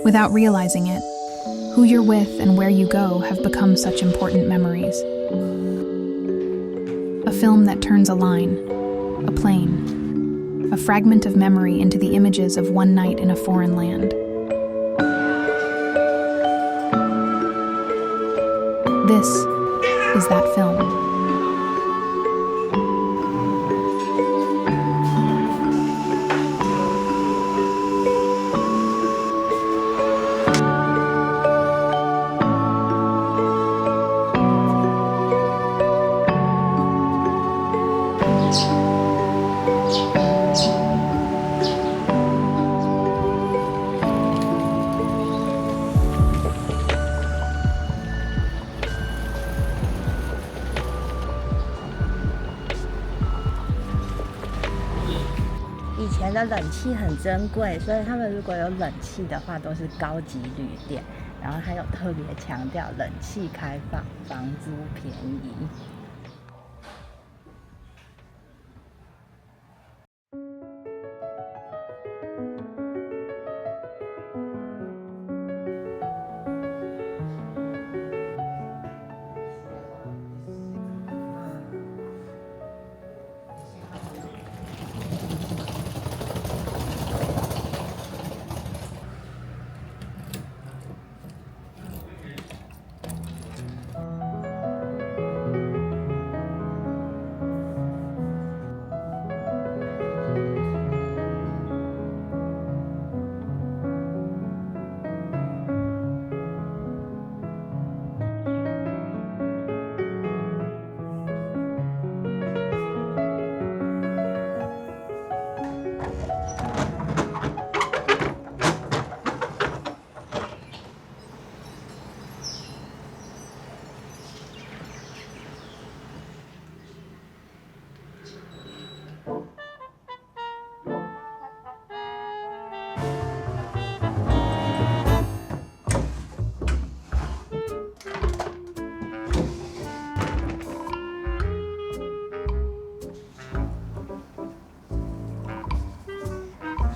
Without realizing it, who you're with and where you go have become such important memories. A film that turns a line, a plane, a fragment of memory into the images of one night in a foreign land. This is that film.以前的冷气很珍貴，所以他們如果有冷氣的話，都是高級旅店。然後還有特別強調冷氣開放，房租便宜。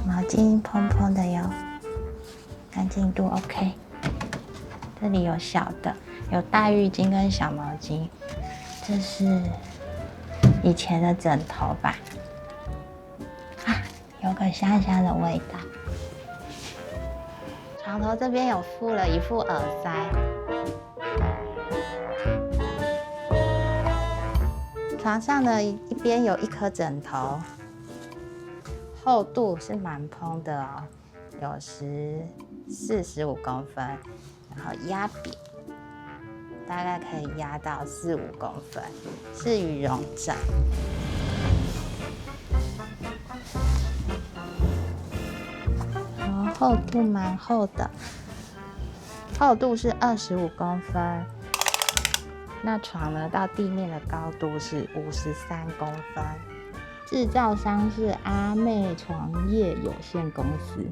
毛巾蓬蓬的喲，乾淨度 OK。這裡有小的，有大浴巾跟小毛巾。這是以前的枕頭吧？啊，有個香香的味道。床頭這邊有附了一副耳塞。床上的一邊有一顆枕頭。厚度是蠻蓬的哦，有45公分，然後壓扁，大概可以壓到4、5公分，是羽絨枕。然後厚度蠻厚的，厚度是25公分，那床呢到地面的高度是53公分。製造商是阿妹床業有限公司。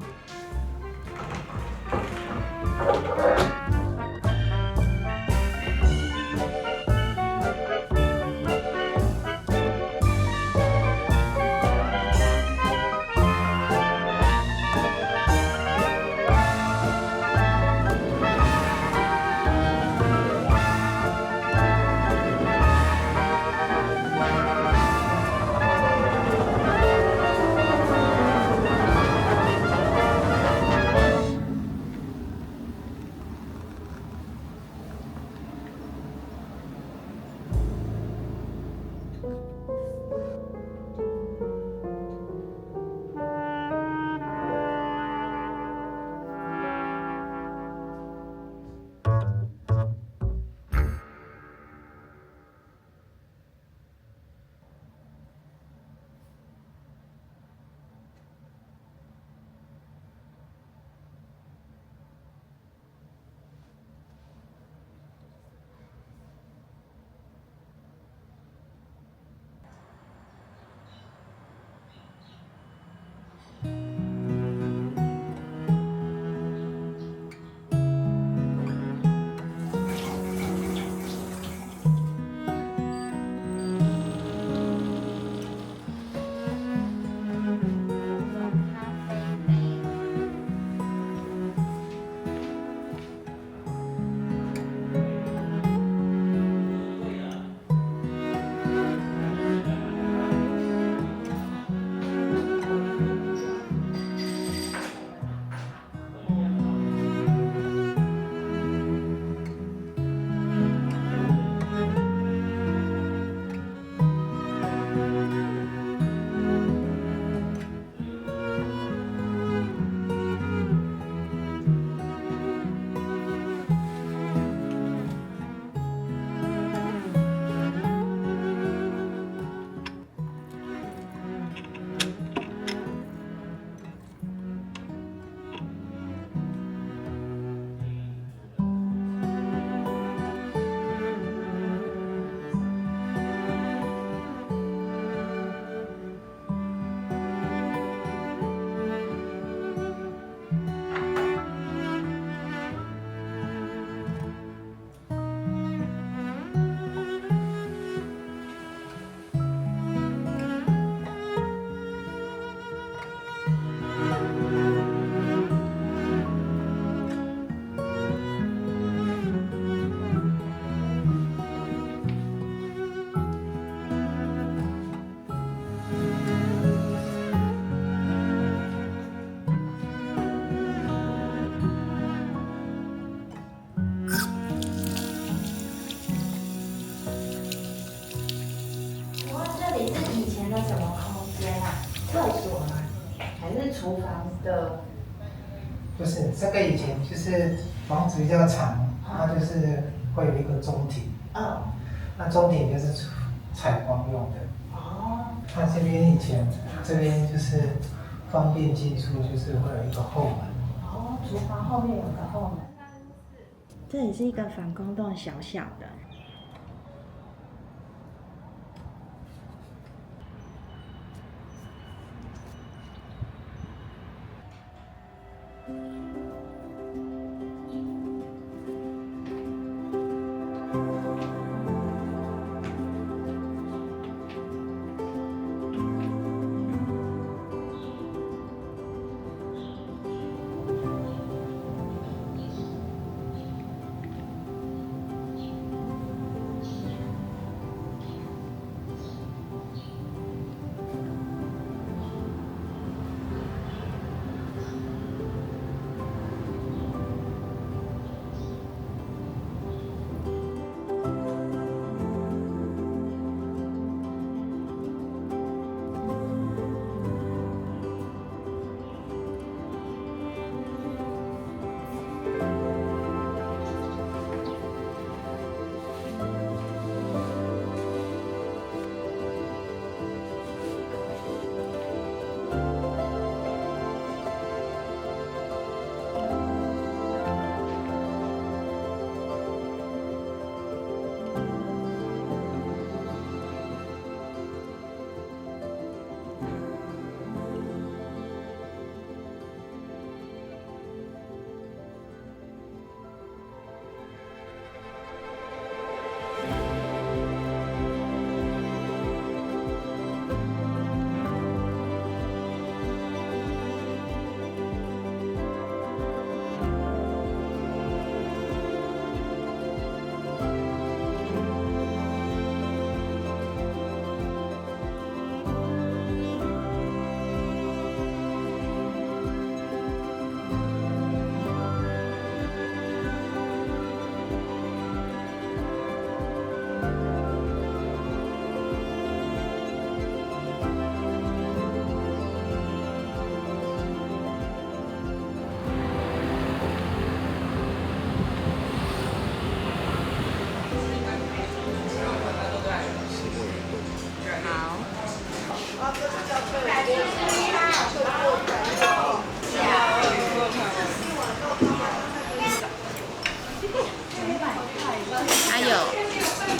有什麼空間啊？廁所嗎？還是廚房的？不是，這個以前就是房子比較長，它就是會有一個中庭。那中庭就是採光用的。那這邊以前這邊就是方便進出，就是會有一個後門。廚房後面有個後門。這裡是一個反光洞，小小的。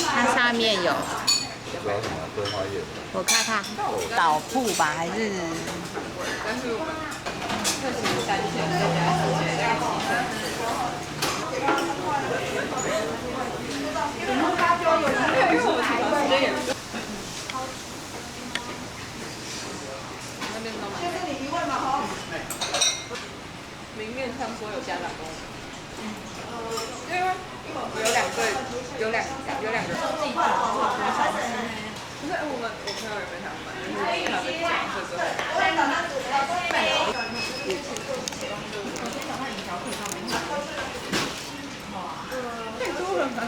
它上面有，主要什么桂花叶？我看看，老铺吧还是？但是我们会是3000，再加4000，大概7000。那边都买。先生，你疑问吗？哈。明面上说有家长跟我们。因为有两对，有两个。可是我朋友也分享买，就是他们讲这之后。太多了吗？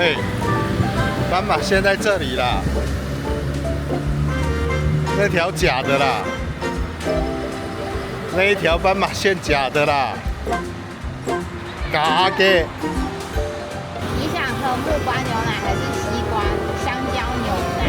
哎，斑馬線在這裡啦，那條假的啦，那一條斑馬線假的啦，假的。你想喝木瓜牛奶還是西瓜香蕉牛奶？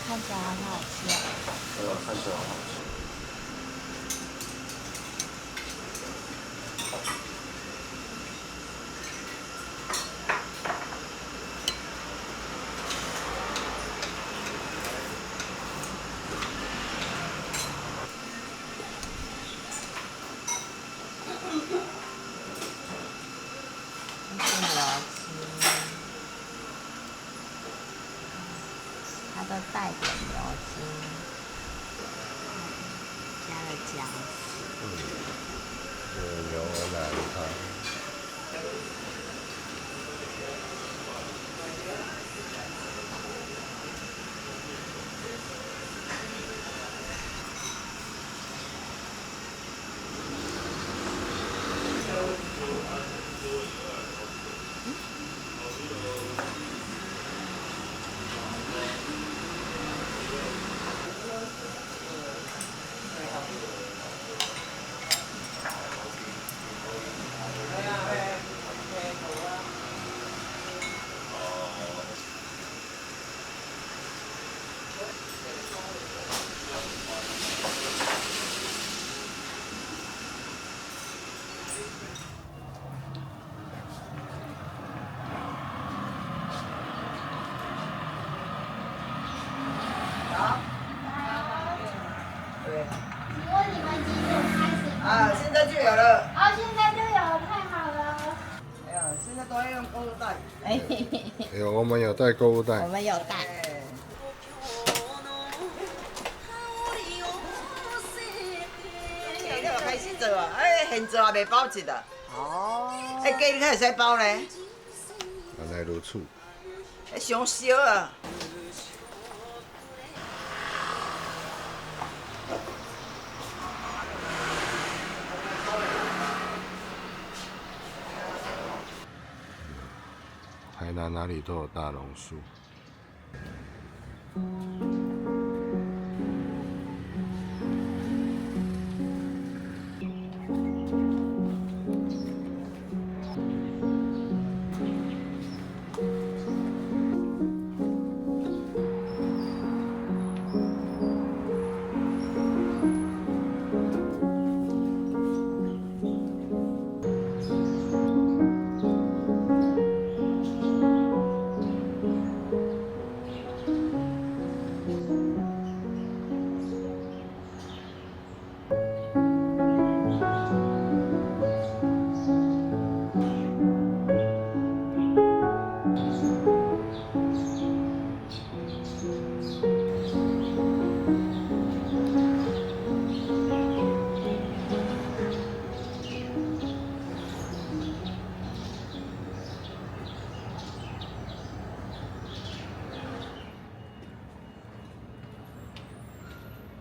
看起来很好吃啊！看起来好吃。它都带点牛筋，加了姜丝。牛腩湯。请问你们几点開始？啊，現在就有了。哦，現在就有了，太好了。哎呀，現在都要用購物袋。有，我們有帶購物袋。我們有帶。你有開始做啊？哎，現做也未包一啊。哦。哎，雞你開始包呢？原來如此。哎，上燒啊！台南哪裡都有大榕樹。